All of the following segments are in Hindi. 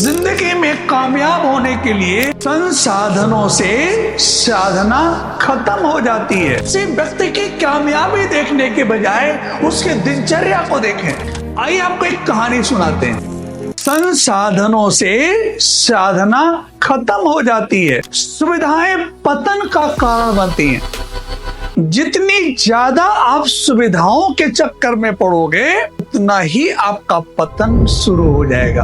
जिंदगी में कामयाब होने के लिए संसाधनों से साधना खत्म हो जाती है। किसी व्यक्ति की कामयाबी देखने के बजाय उसके दिनचर्या को देखें। आइए आपको एक कहानी सुनाते हैं। संसाधनों से साधना खत्म हो जाती है, सुविधाएं पतन का कारण बनती हैं। जितनी ज्यादा आप सुविधाओं के चक्कर में पड़ोगे उतना ही आपका पतन शुरू हो जाएगा।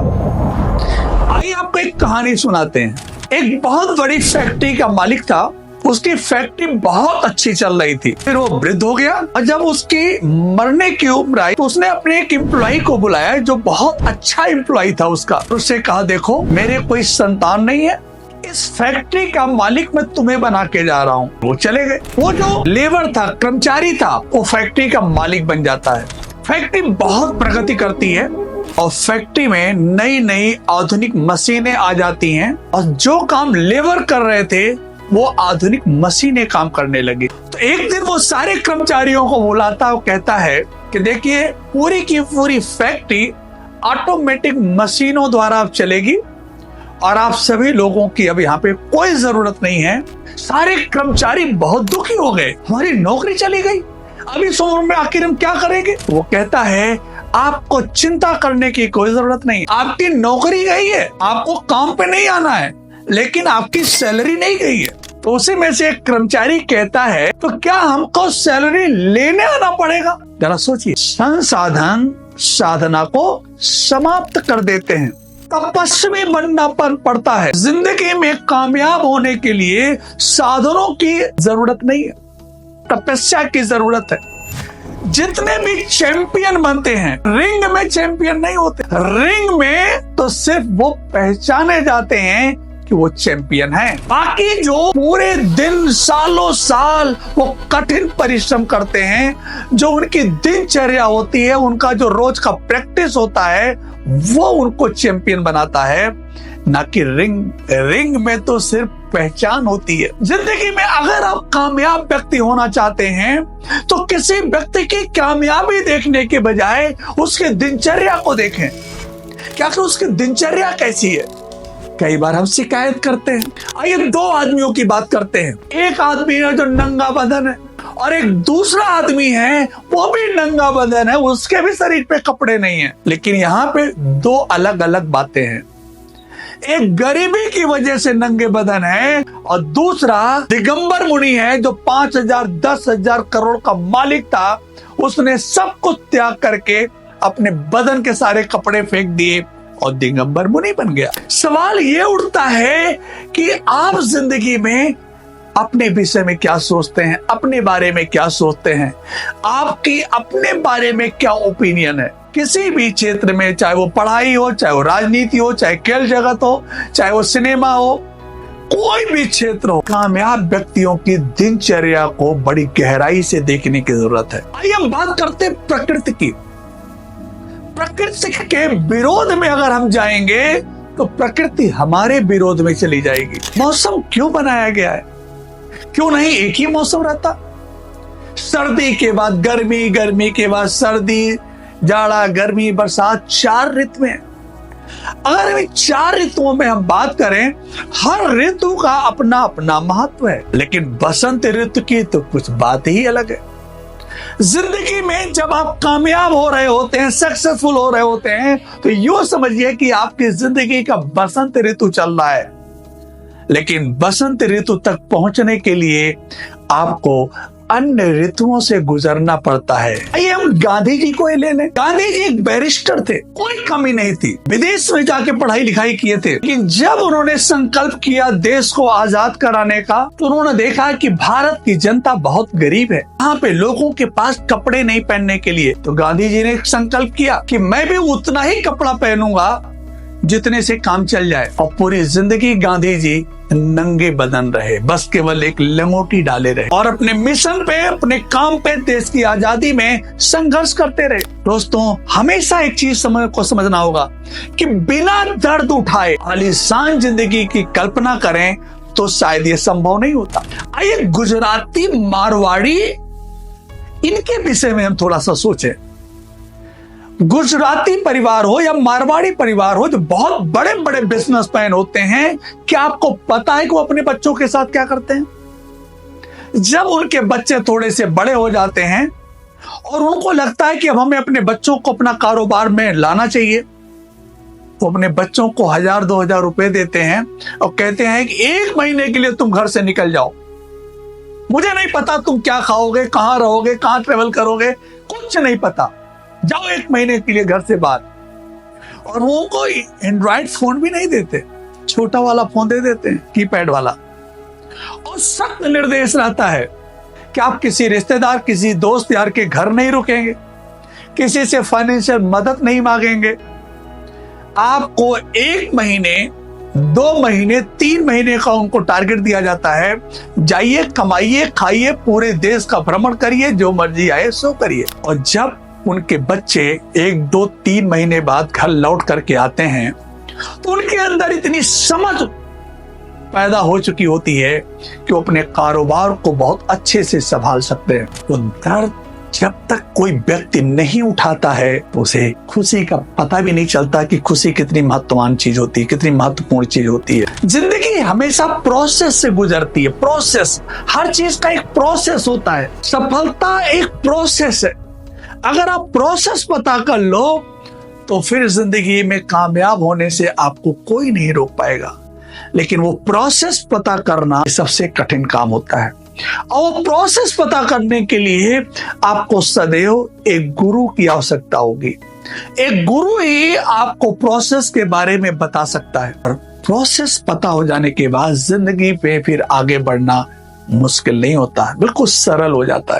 आइए आपको एक कहानी सुनाते हैं। एक बहुत बड़ी फैक्ट्री का मालिक था। उसकी फैक्ट्री बहुत अच्छी चल रही थी। फिर वो वृद्ध हो गया और जब उसकी मरने की उम्र आई तो उसने अपने एक एम्प्लॉय को बुलाया जो बहुत अच्छा एम्प्लॉय था उसका। उससे कहा, देखो मेरे कोई संतान नहीं है, इस फैक्ट्री का मालिक मैं तुम्हें बना के जा रहा हूँ। वो चले गए। वो जो लेबर था, कर्मचारी था, वो फैक्ट्री का मालिक बन जाता है। फैक्ट्री बहुत प्रगति करती है और फैक्ट्री में नई नई आधुनिक मशीनें आ जाती हैं और जो काम लेबर कर रहे थे वो आधुनिक मशीनें काम करने लगी। तो एक दिन वो सारे कर्मचारियों को बुलाता है, वो कहता है कि देखिए पूरी की पूरी फैक्ट्री ऑटोमेटिक मशीनों द्वारा अब चलेगी और आप सभी लोगों की अब यहाँ पे कोई जरूरत नहीं है। सारे कर्मचारी बहुत दुखी हो गए, हमारी नौकरी चली गई, अभी इस उम्र में आखिर हम क्या करेंगे। वो कहता है आपको चिंता करने की कोई जरूरत नहीं, आपकी नौकरी गई है, आपको काम पे नहीं आना है, लेकिन आपकी सैलरी नहीं गई है। तो उसी में से एक कर्मचारी कहता है, तो क्या हमको सैलरी लेने आना पड़ेगा। जरा सोचिए, संसाधन साधना को समाप्त कर देते हैं, तपस्वी बनना पड़ता है। जिंदगी में कामयाब होने के लिए साधनों की जरूरत नहीं है, तपस्या की जरूरत है। जितने भी चैंपियन बनते हैं रिंग में चैंपियन नहीं होते। रिंग में तो सिर्फ वो पहचाने जाते हैं कि वो चैंपियन है। बाकी जो पूरे दिन सालों साल वो कठिन परिश्रम करते हैं, जो उनकी दिनचर्या होती है, उनका जो रोज का प्रैक्टिस होता है, वो उनको चैंपियन बनाता है, ना कि रिंग में तो सिर्फ पहचान होती है। जिंदगी में अगर आप कामयाब व्यक्ति होना चाहते हैं तो किसी व्यक्ति की कामयाबी देखने के बजाय उसके दिनचर्या को देखें। क्या उसकी दिनचर्या कैसी है। कई बार हम शिकायत करते हैं। आइए दो आदमियों की बात करते हैं। एक आदमी है जो नंगा बदन है और एक दूसरा आदमी है वो भी नंगा बदन है, उसके भी शरीर पे कपड़े नहीं है। लेकिन यहाँ पे दो अलग अलग बातें हैं। एक गरीबी की वजह से नंगे बदन है और दूसरा दिगंबर मुनि है जो 5,000 10,000 करोड़ का मालिक था। उसने सब कुछ त्याग करके अपने बदन के सारे कपड़े फेंक दिए और दिगंबर मुनि बन गया। सवाल ये उठता है कि आप जिंदगी में अपने विषय में क्या सोचते हैं, अपने बारे में क्या सोचते हैं, आपकी अपने बारे में क्या ओपिनियन है। किसी भी क्षेत्र में, चाहे वो पढ़ाई हो, चाहे वो राजनीति हो, चाहे खेल जगत हो, चाहे वो सिनेमा हो, कोई भी क्षेत्र हो, कामयाब व्यक्तियों की दिनचर्या को बड़ी गहराई से देखने की जरूरत है। आइए हम बात करते हैं प्रकृति की। प्रकृति के विरोध में अगर हम जाएंगे तो प्रकृति हमारे विरोध में चली जाएगी। मौसम क्यों बनाया गया है? क्यों नहीं एक ही मौसम रहता? सर्दी के बाद गर्मी, गर्मी के बाद सर्दी, जाड़ा, गर्मी, बरसात, 4 ऋतु में। अगर इन 4 ऋतुओं में हम बात करें, हर ऋतु का अपना अपना महत्व है, लेकिन बसंत ऋतु की तो कुछ बात ही अलग है। जिंदगी में जब आप कामयाब हो रहे होते हैं, सक्सेसफुल हो रहे होते हैं, तो यूं समझिए कि आपकी जिंदगी का बसंत ऋतु चल रहा है। लेकिन बसंत ऋतु तक पहुंचने के लिए आपको अन्य ऋतुओं से गुजरना पड़ता है। आइए हम गांधी जी को ही ले लें। गांधी जी एक बैरिस्टर थे, कोई कमी नहीं थी, विदेश में जाके पढ़ाई लिखाई किए थे। लेकिन जब उन्होंने संकल्प किया देश को आजाद कराने का, तो उन्होंने देखा कि भारत की जनता बहुत गरीब है, यहाँ पे लोगों के पास कपड़े नहीं पहनने के लिए। तो गांधी जी ने एक संकल्प किया कि मैं भी उतना ही कपड़ा पहनूंगा जितने से काम चल जाए। और पूरी जिंदगी गांधी जी नंगे बदन रहे, बस केवल एक लंगोटी डाले रहे और अपने मिशन पे, अपने काम पे, देश की आजादी में संघर्ष करते रहे। दोस्तों, हमेशा एक चीज समझना होगा कि बिना दर्द उठाए आलीशान जिंदगी की कल्पना करें तो शायद ये संभव नहीं होता। आइए गुजराती, मारवाड़ी, इनके विषय में हम थोड़ा सा सोचें। गुजराती परिवार हो या मारवाड़ी परिवार हो, जो बहुत बड़े बड़े बिजनेसमैन होते हैं, क्या आपको पता है कि वो अपने बच्चों के साथ क्या करते हैं? जब उनके बच्चे थोड़े से बड़े हो जाते हैं और उनको लगता है कि अब हमें अपने बच्चों को अपना कारोबार में लाना चाहिए, तो अपने बच्चों को 1000-2000 रुपए देते हैं और कहते हैं कि 1 महीने के लिए तुम घर से निकल जाओ, मुझे नहीं पता तुम क्या खाओगे, कहां रहोगे, कहां ट्रेवल करोगे, कुछ नहीं पता, जाओ 1 महीने के लिए घर से बाहर। और वो कोई एंड्रॉइड फोन भी नहीं देते, छोटा वाला फोन दे देते हैं, कीपैड वाला। और सख्त निर्देश रहता है कि आप किसी रिश्तेदार, किसी दोस्त यार के घर नहीं रुकेंगे, किसी से फाइनेंशियल मदद नहीं मांगेंगे। आपको 1 महीने, 2 महीने, 3 महीने का उनको टारगेट दिया जाता है, जाइए, कमाइए, खाइए, पूरे देश का भ्रमण करिए, जो मर्जी आए सो करिए। और जब उनके बच्चे 1, 2, 3 महीने बाद घर लौट करके आते हैं तो उनके अंदर इतनी समझ पैदा हो चुकी होती है कि वो अपने कारोबार को बहुत अच्छे से संभाल सकते हैं। तो दर्द जब तक कोई व्यक्ति नहीं उठाता है तो उसे खुशी का पता भी नहीं चलता कि खुशी कितनी महत्वपूर्ण चीज होती है, कितनी महत्वपूर्ण चीज होती है। जिंदगी हमेशा प्रोसेस से गुजरती है, प्रोसेस, हर चीज का एक प्रोसेस होता है। सफलता एक प्रोसेस है। अगर आप प्रोसेस पता कर लो तो फिर जिंदगी में कामयाब होने से आपको कोई नहीं रोक पाएगा। लेकिन वो प्रोसेस पता करना सबसे कठिन काम होता है, और वो प्रोसेस पता करने के लिए आपको सदैव एक गुरु की आवश्यकता होगी। एक गुरु ही आपको प्रोसेस के बारे में बता सकता है। और प्रोसेस पता हो जाने के बाद जिंदगी पे फिर आगे बढ़ना मुश्किल नहीं होता, बिल्कुल सरल हो जाता है।